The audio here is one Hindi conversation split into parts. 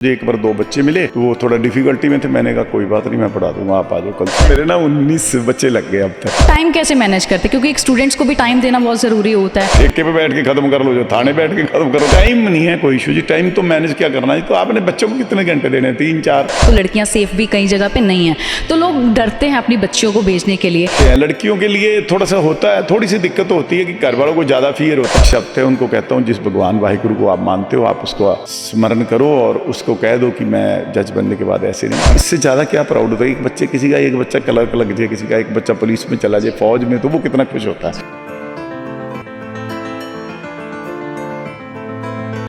मुझे एक बार 2 बच्चे मिले तो वो थोड़ा डिफिकल्टी में थे। मैंने कहा कोई बात नहीं, मैं पढ़ा दूंगा, आप आ जाओ कल। मेरे ना 19 बच्चे लग गए अब तक। टाइम कैसे मैनेज करते, क्योंकि एक स्टूडेंट्स को भी टाइम देना बहुत जरूरी होता है। ठेके पे बैठ के खत्म कर लो, जो थाने बैठ के खत्म करो। टाइम नहीं है कोई इशू जी, टाइम तो मैनेज क्या करना है। तो आपने बच्चों को कितने घंटे देने हैं? 3-4। तो लड़कियां सेफ भी कई जगह पे नहीं है, तो लोग डरते हैं अपनी बच्चियों को भेजने के लिए। लड़कियों के लिए थोड़ा सा होता है, थोड़ी सी दिक्कत होती है कि घर वालों को ज्यादा फियर होता है। शब्द है उनको कहता हूँ, जिस भगवान वाहिगुरु को आप मानते हो आप उसको स्मरण करो और उसको कह दो कि मैं जज बनने के बाद ऐसे नहीं। इससे ज्यादा क्या प्राउड होता है। एक बच्चे, किसी का एक बच्चा क्लर्क लग जाए, किसी का एक बच्चा पुलिस में चला जाए, फौज में, तो वो कितना खुश होता है।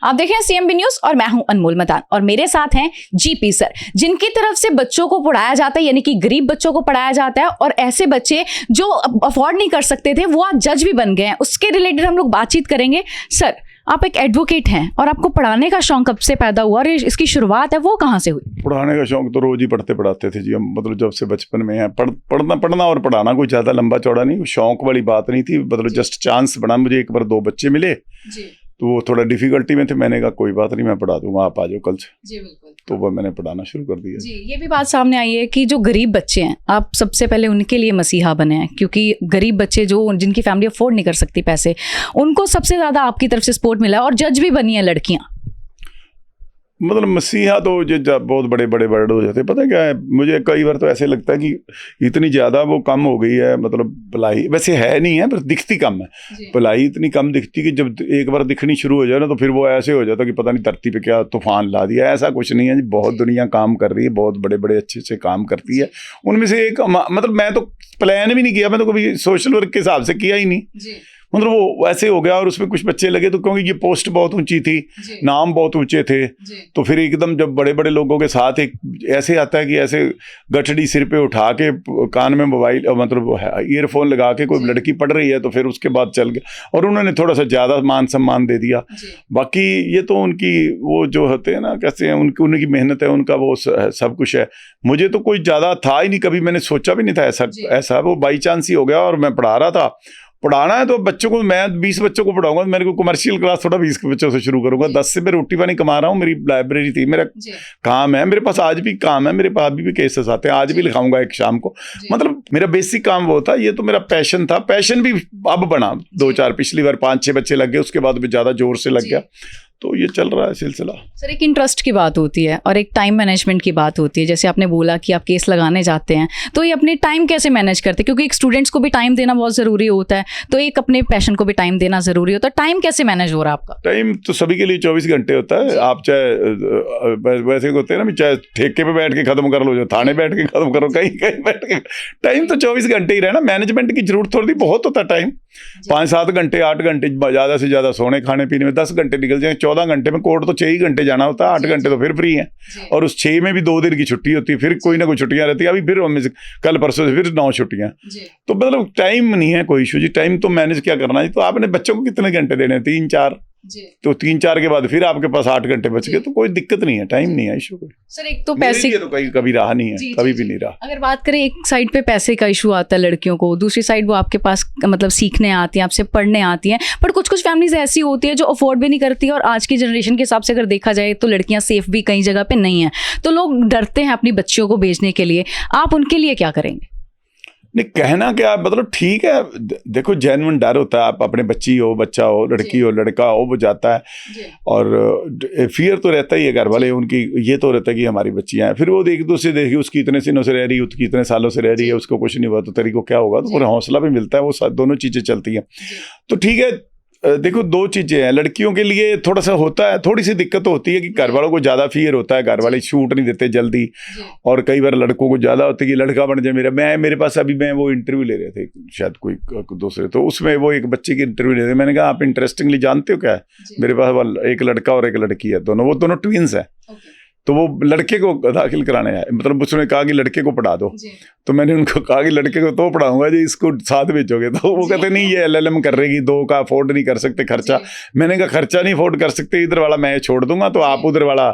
आप देख रहे हैं सीएमबी न्यूज और मैं हूं अनमोल मदान और मेरे साथ हैं जीपी सर, जिनकी तरफ से बच्चों को पढ़ाया जाता है, यानी कि गरीब बच्चों को पढ़ाया जाता है। और ऐसे बच्चे जो अफोर्ड नहीं कर सकते थे वो आज जज भी बन गए हैं। उसके रिलेटेड हम लोग बातचीत करेंगे। सर, आप एक एडवोकेट हैं और आपको पढ़ाने का शौक कब से पैदा हुआ और इसकी शुरुआत है वो कहाँ से हुई? पढ़ाने का शौक तो रोज ही पढ़ते थे जी हम, मतलब जब से बचपन में है। पढ़ना और पढ़ाना कोई ज्यादा लंबा चौड़ा नहीं, शौक वाली बात नहीं थी, मतलब जस्ट चांस बना। मुझे एक बार 2 बच्चे मिले जी। तो वो थोड़ा डिफिकल्टी में थे। मैंने कहा कोई बात नहीं, मैं पढ़ा दूंगा, आप आ जाओ कल से। जी बिल्कुल। तो वो मैंने पढ़ाना शुरू कर दिया। जी, ये भी बात सामने आई है कि जो गरीब बच्चे हैं, आप सबसे पहले उनके लिए मसीहा बने हैं, क्योंकि गरीब बच्चे जो जिनकी फैमिली अफोर्ड नहीं कर सकती पैसे, उनको सबसे ज्यादा आपकी तरफ से सपोर्ट मिला है और जज भी बनी है लड़कियां। मतलब मसीहा तो ये बहुत बड़े बड़े वर्ड हो जाते हैं। पता क्या है, मुझे कई बार तो ऐसे लगता है कि इतनी ज़्यादा वो कम हो गई है, मतलब भलाई वैसे है नहीं है, पर दिखती कम है। भलाई इतनी कम दिखती कि जब एक बार दिखनी शुरू हो जाए ना तो फिर वो ऐसे हो जाता कि पता नहीं धरती पे क्या तूफान ला दिया। ऐसा कुछ नहीं है जी, बहुत दुनिया काम कर रही है, बहुत बड़े बड़े अच्छे काम करती है। उनमें से एक, मतलब मैं तो प्लान भी नहीं किया, मैं तो कभी सोशल वर्क के हिसाब से किया ही नहीं। मतलब वो ऐसे हो गया और उसमें कुछ बच्चे लगे तो क्योंकि ये पोस्ट बहुत ऊंची थी, नाम बहुत ऊंचे थे, तो फिर एकदम जब बड़े बड़े लोगों के साथ एक ऐसे आता है कि ऐसे गठड़ी सिर पे उठा के कान में मोबाइल, मतलब ईयरफोन लगा के कोई लड़की पढ़ रही है, तो फिर उसके बाद चल गया और उन्होंने थोड़ा सा ज़्यादा मान सम्मान दे दिया। बाकी ये तो उनकी वो जो होते हैं ना, कैसे हैं, उनकी मेहनत है, उनका वो सब कुछ है। मुझे तो कोई ज़्यादा था ही नहीं, कभी मैंने सोचा भी नहीं था ऐसा वो बाई चांस ही हो गया। और मैं पढ़ा रहा था, पढ़ाना है तो बच्चों को, मैं 20 बच्चों को पढ़ाऊंगा, मेरे को कमर्शियल क्लास थोड़ा 20 के बच्चों से शुरू करूंगा। 10 से मैं रोटी पानी कमा रहा हूँ, मेरी लाइब्रेरी थी, मेरा काम है, मेरे पास आज भी काम है, मेरे पास अभी भी केसेस आते हैं, आज भी लिखाऊंगा एक शाम को। मतलब मेरा बेसिक काम वो था, ये तो मेरा पैशन था। पैशन भी अब बना 2-4, पिछली बार 5-6 बच्चे लग गए, उसके बाद भी ज़्यादा जोर से लग गया। तो ये चल रहा है सिलसिला। सर, एक इंटरेस्ट की बात होती है और एक टाइम मैनेजमेंट की बात होती है। जैसे आपने बोला कि आप केस लगाने जाते हैं, तो ये अपने टाइम कैसे मैनेज करते हैं, क्योंकि एक स्टूडेंट्स को भी टाइम देना बहुत ज़रूरी होता है, तो एक अपने पैशन को भी टाइम देना ज़रूरी होता है। टाइम कैसे मैनेज हो रहा है आपका? टाइम तो सभी के लिए 24 घंटे होता है। आप चाहे वैसे होते हैं ना, चाहे ठेके पे बैठ के खत्म कर लो, जो थाने बैठ के खत्म करो, कहीं कहीं बैठ के, टाइम तो 24 घंटे ही रहना। मैनेजमेंट की जरूरत थोड़ी बहुत होता है टाइम। 5-7 घंटे 8 घंटे ज़्यादा से ज़्यादा सोने खाने पीने में 10 घंटे निकल जाए। 14 घंटे में कोर्ट तो 6 ही घंटे जाना होता है, 8 घंटे तो फिर फ्री हैं। और उस 6 में भी 2 दिन की छुट्टी होती है, फिर कोई ना कोई छुट्टियां रहती है। अभी फिर कल परसों से फिर 9 छुट्टियां। तो मतलब टाइम नहीं है कोई इशू जी, टाइम तो मैनेज क्या करना है। तो आपने बच्चों को कितने घंटे देने हैं? 3-4। तो 3-4 के बाद फिर आपके पास 8 घंटे बच गए, तो कोई दिक्कत नहीं है, टाइम नहीं है इशू कोई। सर, एक तो पैसे तो कभी रहा नहीं है, कभी भी नहीं रहा। अगर बात करें, एक साइड पे पैसे का इशू आता है लड़कियों को, दूसरी साइड वो आपके पास मतलब सीखने आती हैं, आपसे पढ़ने आती हैं, पर कुछ फैमिलीज ऐसी होती है जो अफोर्ड भी नहीं करती। और आज की जनरेशन के हिसाब से अगर देखा जाए तो लड़कियां सेफ भी कई जगह पे नहीं है, तो लोग डरते हैं अपनी बच्चियों को भेजने के लिए। आप उनके लिए क्या करेंगे? नहीं, कहना क्या, मतलब ठीक है, देखो जेन्युइन डर होता है। आप अपने बच्ची हो, बच्चा हो, लड़की हो, लड़का हो, वो जाता है और फियर तो रहता ही है घर वाले, उनकी ये तो रहता है कि हमारी बच्चियां हैं। फिर वो एक दूसरे देखिए, उसकी इतने दिनों से रह रही है, उसकी इतने सालों से रह रही है, उसको कुछ नहीं हुआ तो तेरी को क्या होगा, तो पूरा हौसला भी मिलता है। वो दोनों चीज़ें चलती हैं। तो ठीक है, देखो 2 चीज़ें हैं। लड़कियों के लिए थोड़ा सा होता है, थोड़ी सी दिक्कत होती है कि घर वालों को ज़्यादा फियर होता है, घर वाले छूट नहीं देते जल्दी। और कई बार लड़कों को ज़्यादा होता है कि लड़का बन जाए। मेरे पास अभी मैं वो इंटरव्यू ले रहे थे, शायद कोई दूसरे, तो उसमें वो एक बच्चे की इंटरव्यू ले रहे थे। मैंने कहा आप इंटरेस्टिंगली जानते हो क्या है, मेरे पास एक लड़का और एक लड़की है, वो दोनों ट्विंस है। तो वो लड़के को दाखिल कराने आए, मतलब उसने कहा कि लड़के को पढ़ा दो। तो मैंने उनको कहा कि लड़के को तो पढ़ाऊंगा जी, इसको साथ भेजोगे? तो वो कहते नहीं, ये LLM कर रहेगी, 2 का अफोर्ड नहीं कर सकते खर्चा। मैंने कहा खर्चा नहीं अफोर्ड कर सकते, इधर वाला मैं छोड़ दूंगा, तो आप उधर वाला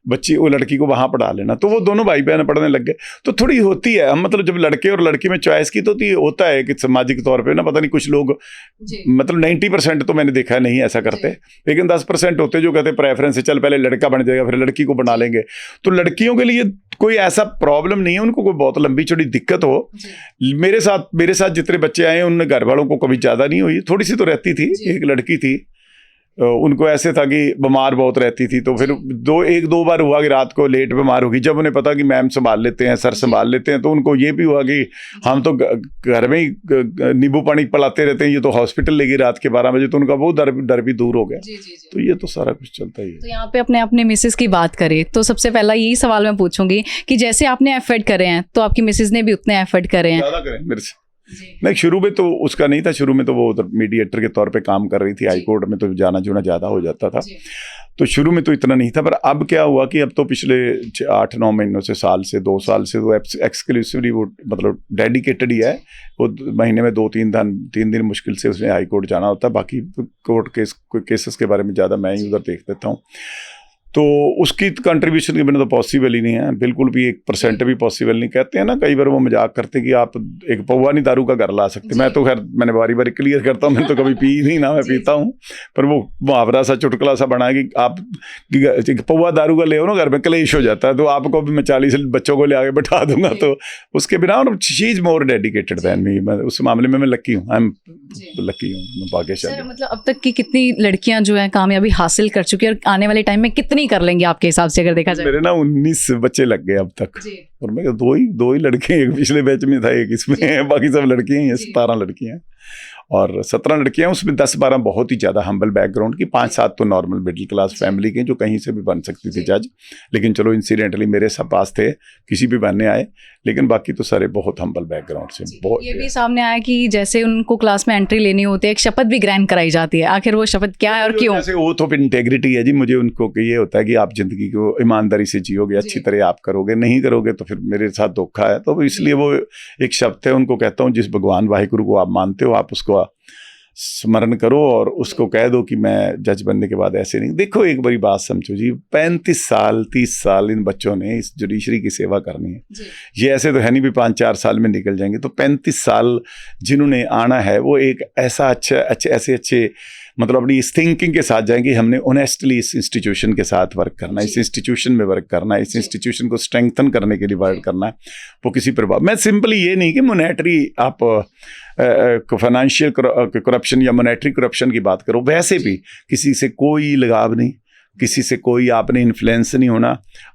बच्ची वो लड़की को वहाँ पढ़ा लेना, तो वो दोनों भाई बहन पढ़ने लग गए। तो थोड़ी होती है, हम मतलब जब लड़के और लड़की में चॉइस की तो होता है कि सामाजिक तौर पे ना, पता नहीं कुछ लोग मतलब 90% तो मैंने देखा नहीं ऐसा करते, लेकिन 10% होते जो कहते प्रेफरेंस है, चल पहले लड़का बन जाएगा फिर लड़की को बना लेंगे। तो लड़कियों के लिए कोई ऐसा प्रॉब्लम नहीं है, उनको कोई बहुत लंबी चौड़ी दिक्कत हो। मेरे साथ जितने बच्चे आए उनने घर वालों को कभी ज़्यादा नहीं हुई, थोड़ी सी तो रहती थी। एक लड़की थी, उनको ऐसे था कि बीमार बहुत रहती थी, तो फिर एक दो बार हुआ कि रात को लेट बीमार होगी। जब उन्हें पता कि मैम संभाल लेते हैं, सर संभाल लेते हैं, तो उनको ये भी हुआ कि हम तो घर में ही नींबू पानी पिलाते रहते हैं, ये तो हॉस्पिटल लेगी रात के 12 बजे, तो उनका वो डर भी दूर हो गया। तो ये तो सारा कुछ चलता ही है। तो यहाँ पे अपने मिसेस की बात करें तो सबसे पहला यही सवाल मैं पूछूंगी कि जैसे आपने एफर्ट करे हैं तो आपकी मिसेस ने भी उतने एफर्ट करे हैं। ज़्यादा करें मेरे से। नहीं, शुरू में तो उसका नहीं था, शुरू में तो वो उधर मीडिएटर के तौर पे काम कर रही थी, हाई कोर्ट में तो जाना जुना ज़्यादा हो जाता था, तो शुरू में तो इतना नहीं था। पर अब क्या हुआ कि अब तो पिछले 8-9 महीनों से, साल से 2 साल से वो एक्सक्लूसिवली वो मतलब डेडिकेटेड ही है। वो महीने में 2-3 दिन मुश्किल से उसमें हाई कोर्ट जाना होता है, बाकी कोर्ट केसेस के बारे में ज़्यादा मैं ही उधर देख देता हूँ। तो उसकी कंट्रीब्यूशन के बिना तो पॉसिबल ही नहीं है, बिल्कुल भी 1% भी पॉसिबल नहीं। कहते हैं ना कई बार वो मजाक करते कि आप एक पौवा नहीं दारू का घर ला सकते। मैं तो खैर मैंने बारी क्लियर करता हूँ, मैंने तो कभी पी नहीं ना, मैं पीता हूँ, पर वो मुहावरा सा चुटकुला सा बना कि आप पौवा दारू का ले हो ना घर में कलेश हो जाता है, तो आपको भी मैं 40 बच्चों को ले आके बैठा दूंगा। तो उसके बिना she is more dedicated than me. मैं उस मामले में मैं लकी हूँ, आई एम लकी हूँ, मैं भाग्यशाली। मतलब अब तक की कितनी लड़कियां जो है कामयाबी हासिल कर चुकी है और आने वाले टाइम में कितनी कर लेंगे आपके हिसाब से अगर देखा जाए? मेरे ना 19 बच्चे लग गए अब तक, और मैं दो ही लड़के, एक पिछले बैच में था, एक इसमें, बाकी सब लड़कियां हैं, 17 लड़कियां और 17 लड़कियां, उसमें 10-12 बहुत ही ज़्यादा हम्बल बैकग्राउंड की, 5-7 तो नॉर्मल मिडिल क्लास फैमिली के जो कहीं से भी बन सकती थी जज, लेकिन चलो इंसिडेंटली मेरे सब पास थे, किसी भी बनने आए, लेकिन बाकी तो सारे बहुत हम्बल बैकग्राउंड से। बहुत ये भी सामने आया कि जैसे उनको क्लास में एंट्री लेनी होती है, एक शपथ भी ग्रैंड कराई जाती है, आखिर वो शपथ क्या है और क्यों? जैसे वो तो इंटेग्रिटी है जी, मुझे उनको ये होता है कि आप जिंदगी को ईमानदारी से जियोगे, अच्छी तरह आप करोगे, नहीं करोगे तो फिर मेरे साथ धोखा है। तो इसलिए वो एक शब्द है, उनको कहता हूँ जिस भगवान वाहिगुरु को आप मानते हो आप उसको स्मरण करो और उसको कह दो कि मैं जज बनने के बाद ऐसे नहीं। देखो एक बड़ी बात समझो जी, 35 साल 30 साल इन बच्चों ने इस जुडिशरी की सेवा करनी है। ये ऐसे तो है नहीं भी 5-4 साल में निकल जाएंगे, तो 35 साल जिन्होंने आना है वो एक ऐसा अच्छे मतलब अपनी इस थिंकिंग के साथ जाएंगे, हमने ऑनेस्टली इस इंस्टीट्यूशन के साथ वर्क करना है, इस इंस्टीट्यूशन में वर्क करना है, इस इंस्टीट्यूशन को स्ट्रेंथन करने के लिए वर्क करना है। वो किसी प्रभाव, मैं सिंपली ये नहीं कि मोनेटरी आप फाइनेंशियल करप्शन या मोनेटरी करप्शन की बात करो, वैसे भी किसी से कोई लगाव नहीं, किसी से कोई आपने इन्फ्लुएंस नहीं होना,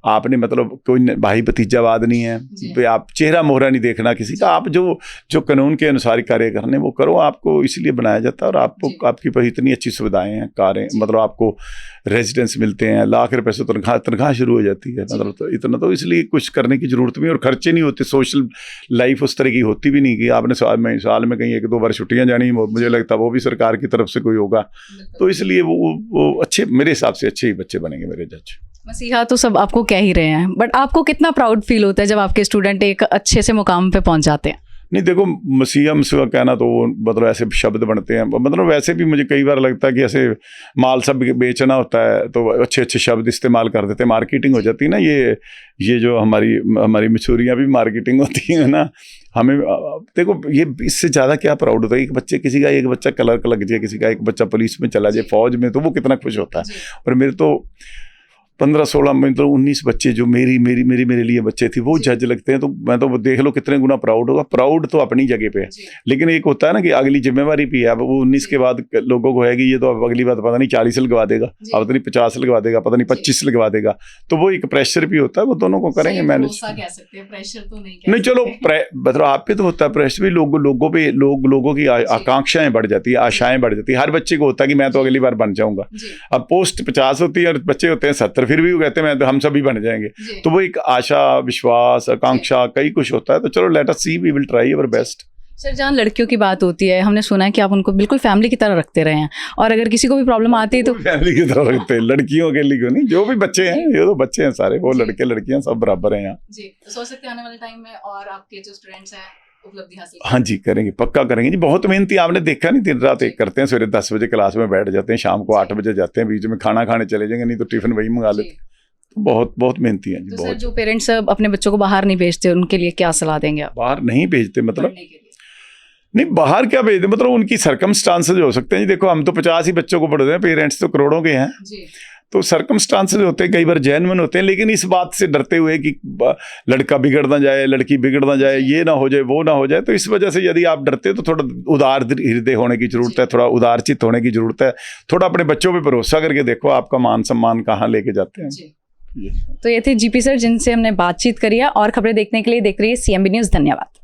आपने मतलब कोई भाई भतीजावाद नहीं है, आप चेहरा मोहरा नहीं देखना किसी का, आप जो कानून के अनुसार कार्य करने वो करो। आपको इसलिए बनाया जाता है और आपको आपकी पर इतनी अच्छी सुविधाएं हैं, कारें, मतलब आपको रेजिडेंस मिलते हैं, लाख रुपए से तनख्वाह शुरू हो जाती है, मतलब तो इतना तो इसलिए कुछ करने की जरूरत नहीं, और खर्चे नहीं होते। सोशल लाइफ उस तरह की होती भी नहीं कि आपने साल में कहीं 1-2 बार छुट्टियां जानी, मुझे लगता वो भी सरकार की तरफ से कोई होगा। तो इसलिए वो अच्छे, मेरे हिसाब से अच्छे ही बच्चे बनेंगे मेरे जज। मसीहा तो सब आपको कह ही रहे हैं, बट आपको कितना प्राउड फील होता है जब आपके स्टूडेंट एक अच्छे से मुकाम पे पहुंच जाते हैं? नहीं देखो, मसीहा कहना तो वो मतलब ऐसे शब्द बनते हैं, मतलब वैसे भी मुझे कई बार लगता है कि ऐसे माल सब बेचना होता है तो अच्छे शब्द इस्तेमाल कर देते हैं, मार्केटिंग हो जाती है ना। ये जो हमारी मशहूरियाँ भी मार्केटिंग होती है ना। हमें देखो ये इससे ज़्यादा क्या प्राउड होता है, एक बच्चा क्लर्क लग जाए, किसी का एक बच्चा पुलिस में चला जाए, फौज में, तो वो कितना खुश होता है। और मेरे तो 15-16 मतलब 19 बच्चे जो मेरे लिए बच्चे थे वो जज लगते हैं, तो मैं तो देख लो कितने गुना प्राउड होगा। प्राउड तो अपनी जगह पे है, लेकिन एक होता है ना कि अगली जिम्मेवारी भी है। अब वो 19 के बाद लोगों को है कि ये तो अब अगली बात पता नहीं 40 लगवा देगा, अब पता नहीं 50 लगवा देगा, पता नहीं 25 लगवा देगा, तो वो एक प्रेशर भी होता है। वो दोनों को करेंगे मैनेज। नहीं चलो मतलब आप पे तो होता है प्रेशर भी, लोगों की आकांक्षाएं बढ़ जाती है, आशाएं बढ़ जाती है। हर बच्चे को होता है कि मैं तो अगली बार बन जाऊंगा। अब पोस्ट 50 होती है और बच्चे होते हैं 70, फिर भी वो कहते हैं हम सभी बन जाएंगे। तो वो एक आशा, विश्वास, आकांक्षा, कई कुछ होता है। तो चलो let us see, we will try our best. Sir, जहाँ लड़कियों की बात होती है, हमने सुना है कि आप उनको बिल्कुल फैमिली की तरह रखते रहे हैं, और अगर किसी को भी प्रॉब्लम आती है तो फैमिली की तरह रखते हैं। लड़कियों के लिए नहीं, जो भी बच्चे हैं, ये तो बच्चे हैं सारे, वो लड़के लड़कियां सब बराबर हैं यहाँ जी। तो सोच सकते हैं आने वाले टाइम में और आपके जो स्टूडेंट्स हैं उपलब्धि हासिल? हाँ जी, करेंगे, पक्का करेंगे जी। बहुत मेहनती, आपने देखा नहीं, दिन रात एक करते हैं। सवेरे 10 बजे क्लास में बैठ जाते हैं, शाम को 8 बजे जाते हैं, बीच में खाना खाने चले जाएंगे, नहीं तो टिफिन वही मंगा लेते। बहुत बहुत मेहनती हैं जी, तो सर बहुत। जो पेरेंट्स अपने बच्चों को बाहर नहीं भेजते उनके लिए क्या सलाह देंगे आप बाहर नहीं भेजते मतलब, पढ़ने के लिए? नहीं बाहर क्या भेजते, मतलब उनकी सर्कमस्टांसेस हो सकते हैं जी। देखो हम तो 50 ही बच्चों को पढ़ते हैं, पेरेंट्स तो करोड़ों के हैं, जी तो सर्कमस्टांसेस होते हैं, कई बार जेन्युइन होते हैं, लेकिन इस बात से डरते हुए कि लड़का बिगड़ ना जाए, लड़की बिगड़ ना जाए, ये ना हो जाए, वो ना हो जाए, तो इस वजह से यदि आप डरते हो तो थोड़ा उदार हृदय होने की जरूरत है, थोड़ा उदारचित होने की जरूरत है, थोड़ा अपने बच्चों पे भरोसा करके देखो आपका मान सम्मान कहाँ लेके जाते हैं। जी। तो ये थे जीपी सर जिनसे हमने बातचीत करी है, और खबरें देखने के लिए देख रही है CMB न्यूज़। धन्यवाद।